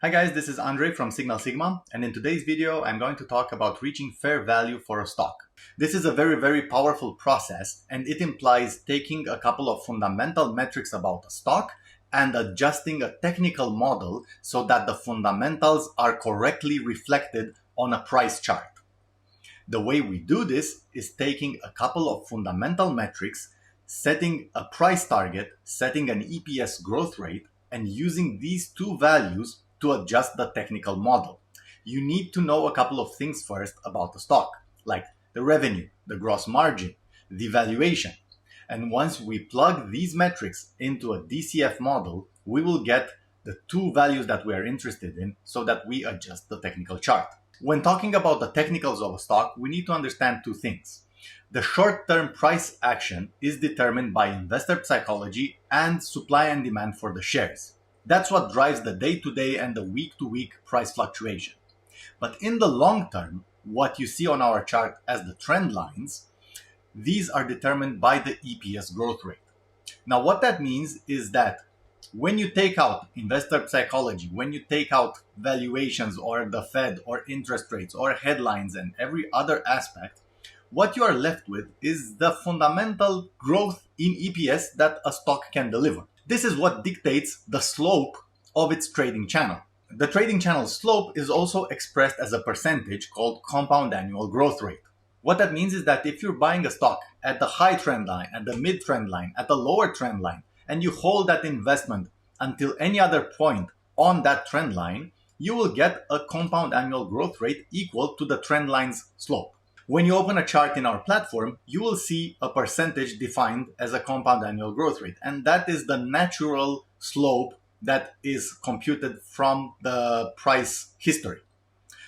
Hi guys, this is Andre from Signal Sigma, and in today's video I'm going to talk about reaching fair value for a stock. This is a very powerful process, and it implies taking a couple of fundamental metrics about a stock and adjusting a technical model so that the fundamentals are correctly reflected on a price chart. The way we do this is taking a couple of fundamental metrics, setting a price target, setting an EPS growth rate, and using these two values to adjust the technical model. You need to know a couple of things first about the stock, like the revenue, the gross margin, the valuation. And once we plug these metrics into a DCF model, we will get the two values that we are interested in so that we adjust the technical chart. When talking about the technicals of a stock, we need to understand two things. The short-term price action is determined by investor psychology and supply and demand for the shares. That's what drives the day-to-day and the week-to-week price fluctuation. But in the long term, what you see on our chart as the trend lines, these are determined by the EPS growth rate. Now, what that means is that when you take out investor psychology, when you take out valuations or the Fed or interest rates or headlines and every other aspect, what you are left with is the fundamental growth in EPS that a stock can deliver. This is what dictates the slope of its trading channel. The trading channel slope is also expressed as a percentage called compound annual growth rate. What that means is that if you're buying a stock at the high trend line, at the mid trend line, at the lower trend line, and you hold that investment until any other point on that trend line, you will get a compound annual growth rate equal to the trend line's slope. When you open a chart in our platform, you will see a percentage defined as a compound annual growth rate. And that is the natural slope that is computed from the price history.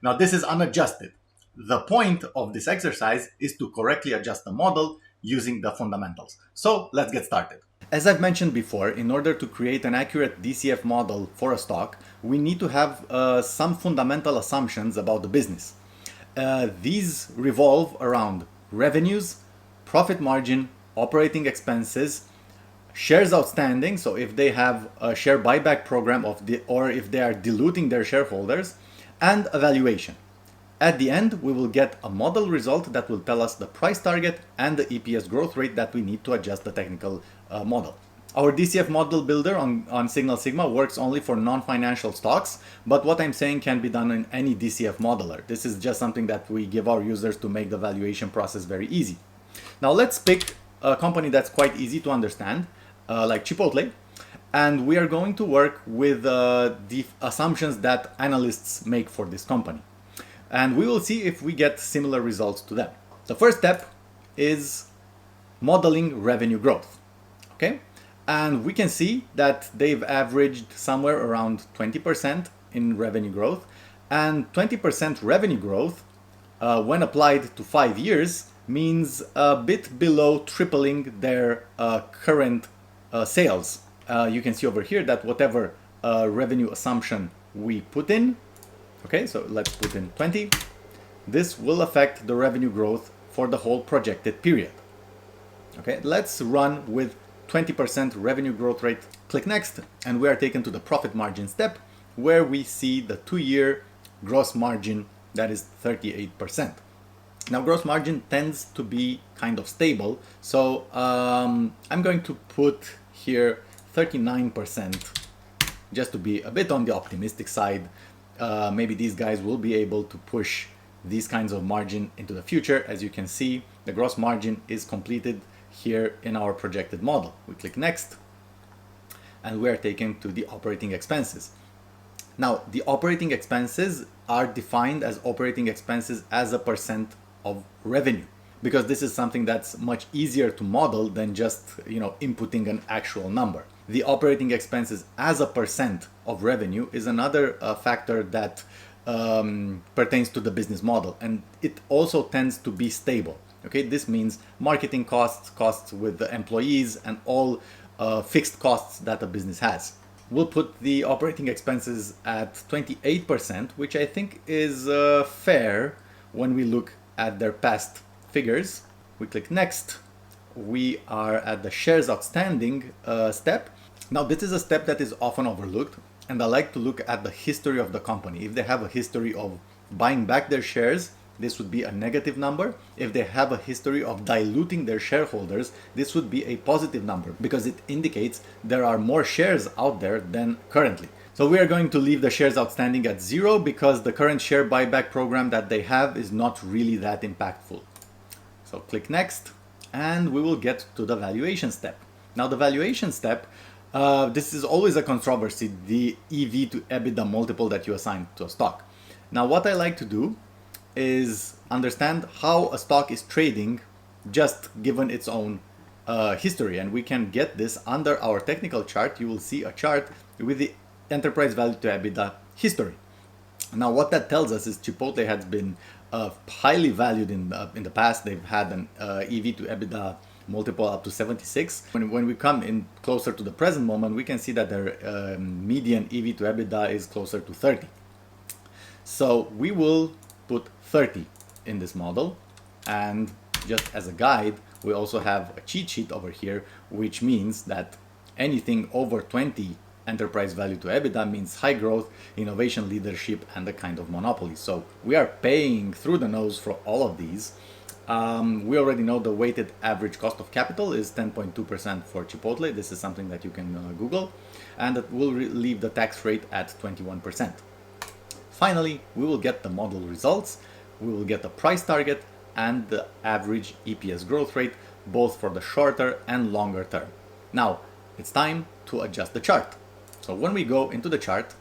Now, this is unadjusted. The point of this exercise is to correctly adjust the model using the fundamentals. So let's get started. As I've mentioned before, in order to create an accurate DCF model for a stock, we need to have some fundamental assumptions about the business. These revolve around revenues, profit margin, operating expenses, shares outstanding, so if they have a share buyback program or if they are diluting their shareholders, and a valuation. At the end, we will get a model result that will tell us the price target and the EPS growth rate that we need to adjust the technical model. Our DCF model builder on Signal Sigma works only for non-financial stocks, but what I'm saying can be done in any DCF modeler. This is just something that we give our users to make the valuation process very easy. Now let's pick a company that's quite easy to understand, like Chipotle, and we are going to work with the assumptions that analysts make for this company. And we will see if we get similar results to them. The first step is modeling revenue growth. Okay? And we can see that they've averaged somewhere around 20% in revenue growth. And 20% revenue growth, when applied to 5 years, means a bit below tripling their current sales. You can see over here that whatever revenue assumption we put in, okay, so let's put in 20, this will affect the revenue growth for the whole projected period. Okay, let's run with 20% revenue growth rate. Click next, and we are taken to the profit margin step where we see the 2-year gross margin that is 38%. Now, gross margin tends to be kind of stable, so I'm going to put here 39% just to be a bit on the optimistic side. Maybe these guys will be able to push these kinds of margin into the future. As you can see, the gross margin is completed here in our projected model. We click next, and we are taken to the operating expenses. Now, the operating expenses are defined as operating expenses as a percent of revenue, because this is something that's much easier to model than just, inputting an actual number. The operating expenses as a percent of revenue is another factor that pertains to the business model, and it also tends to be stable. Okay, this means marketing costs, costs with the employees, and all fixed costs that a business has. We'll put the operating expenses at 28%, which I think is fair when we look at their past figures. We click next. We are at the shares outstanding step. Now, this is a step that is often overlooked. and I like to look at the history of the company. If they have a history of buying back their shares, this would be a negative number. If they have a history of diluting their shareholders, this would be a positive number because it indicates there are more shares out there than currently. So we are going to leave the shares outstanding at 0 because the current share buyback program that they have is not really that impactful. So click next and we will get to the valuation step. Now the valuation step, this is always a controversy, the EV to EBITDA multiple that you assign to a stock. Now what I like to do is understand how a stock is trading just given its own history, and we can get this under our technical chart. You will see a chart with the enterprise value to EBITDA history. Now what that tells us is Chipotle has been highly valued in the past. They've had an EV to EBITDA multiple up to 76. When we come in closer to the present moment, we can see that their median EV to EBITDA is closer to 30. So we will put 30 in this model, and just as a guide, we also have a cheat sheet over here, which means that anything over 20 enterprise value to EBITDA means high growth, innovation, leadership, and a kind of monopoly. So we are paying through the nose for all of these. We already know the weighted average cost of capital is 10.2% for Chipotle. This is something that you can Google, and that will leave the tax rate at 21%. Finally, we will get the model results, we will get the price target and the average EPS growth rate, both for the shorter and longer term. Now, it's time to adjust the chart. So when we go into the chart,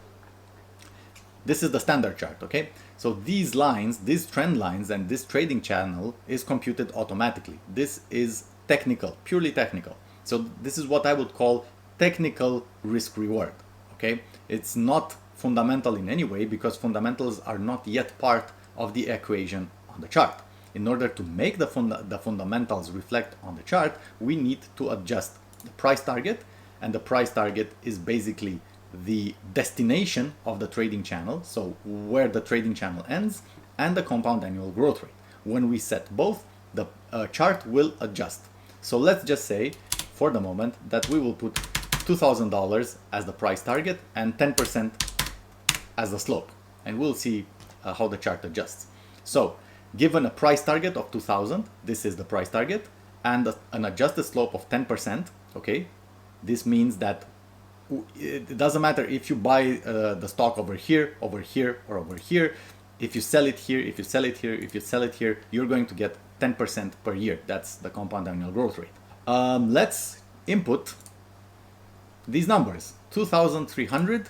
this is the standard chart, okay? So these lines, these trend lines and this trading channel is computed automatically. This is technical, purely technical. So this is what I would call technical risk reward, okay? It's not fundamental in any way because fundamentals are not yet part of the equation on the chart. In order to make the fundamentals reflect on the chart, we need to adjust the price target, and the price target is basically the destination of the trading channel, so where the trading channel ends, and the compound annual growth rate. When we set both, the chart will adjust. So let's just say for the moment that we will put $2,000 as the price target and 10% as the slope, and we'll see how the chart adjusts. So given a price target of 2,000, this is the price target, and an adjusted slope of 10%, okay, this means that it doesn't matter if you buy the stock over here, or over here. If you sell it here, if you sell it here, if you sell it here, you're going to get 10% per year. That's the compound annual growth rate. Let's input these numbers. 2,300,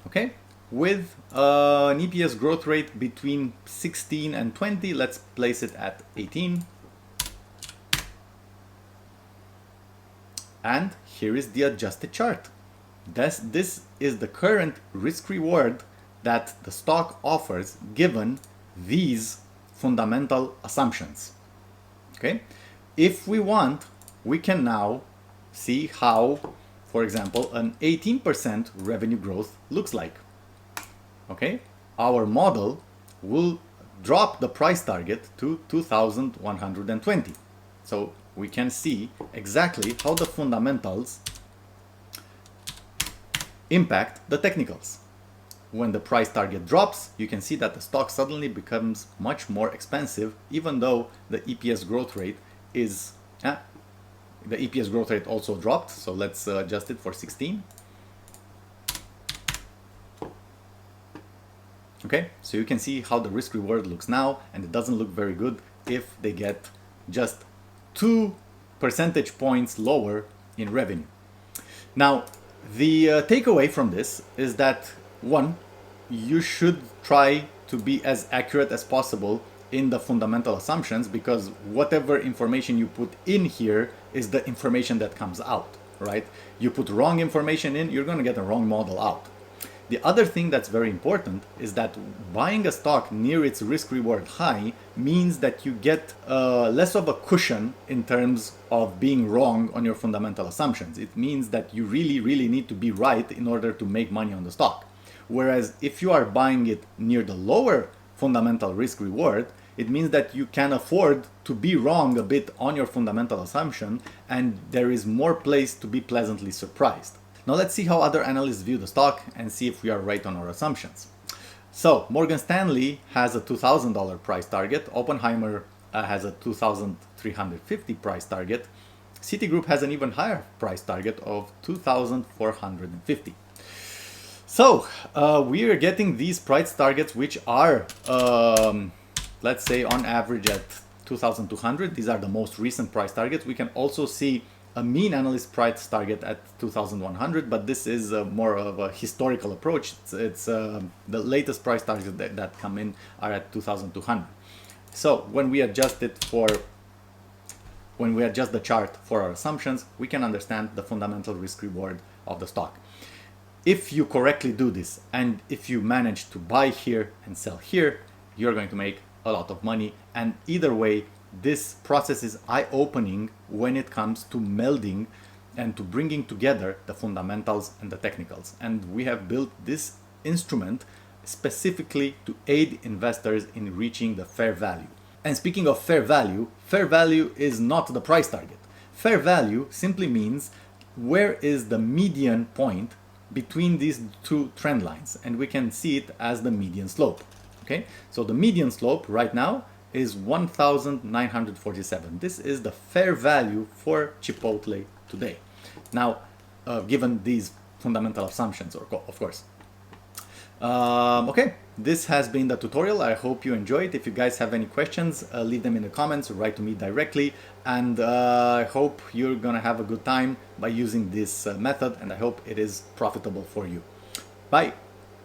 okay, with an EPS growth rate between 16 and 20. Let's place it at 18. And here is the adjusted chart. This is the current risk reward that the stock offers given these fundamental assumptions. Okay, if we want, we can now see how, for example, an 18% revenue growth looks like. Okay, our model will drop the price target to 2,120. So we can see exactly how the fundamentals impact the technicals. When the price target drops, you can see that the stock suddenly becomes much more expensive, even though the EPS growth rate is the EPS growth rate also dropped. So let's adjust it for 16. Okay, so you can see how the risk reward looks now, and it doesn't look very good if they get just 2 percentage points lower in revenue. Now, the takeaway from this is that, one, you should try to be as accurate as possible in the fundamental assumptions, because whatever information you put in here is the information that comes out, right? You put wrong information in, you're going to get a wrong model out. The other thing that's very important is that buying a stock near its risk reward high means that you get less of a cushion in terms of being wrong on your fundamental assumptions. It means that you really need to be right in order to make money on the stock. Whereas if you are buying it near the lower fundamental risk reward, It means that you can afford to be wrong a bit on your fundamental assumption, and there is more place to be pleasantly surprised. Now let's see how other analysts view the stock and see if we are right on our assumptions. So Morgan Stanley has a $2,000 price target, Oppenheimer has a 2,350 price target, Citigroup has an even higher price target of 2,450. So we are getting these price targets which are, let's say, on average at 2,200. These are the most recent price targets. We can also see a mean analyst price target at 2,100, but this is more of a historical approach. It's the latest price targets that come in are at 2,200. So when we adjust the chart for our assumptions, we can understand the fundamental risk reward of the stock. If you correctly do this, and if you manage to buy here and sell here, you're going to make a lot of money. And either way, this process is eye-opening when it comes to melding and to bringing together the fundamentals and the technicals. And we have built this instrument specifically to aid investors in reaching the fair value. And speaking of fair value is not the price target. Fair value simply means where is the median point between these two trend lines, and we can see it as the median slope. Okay, so the median slope right now is 1,947. This is the fair value for Chipotle today. Now, given these fundamental assumptions, of course. Okay, this has been the tutorial. I hope you enjoyed. If you guys have any questions, leave them in the comments or write to me directly. And I hope you're gonna have a good time by using this method, and I hope it is profitable for you. Bye.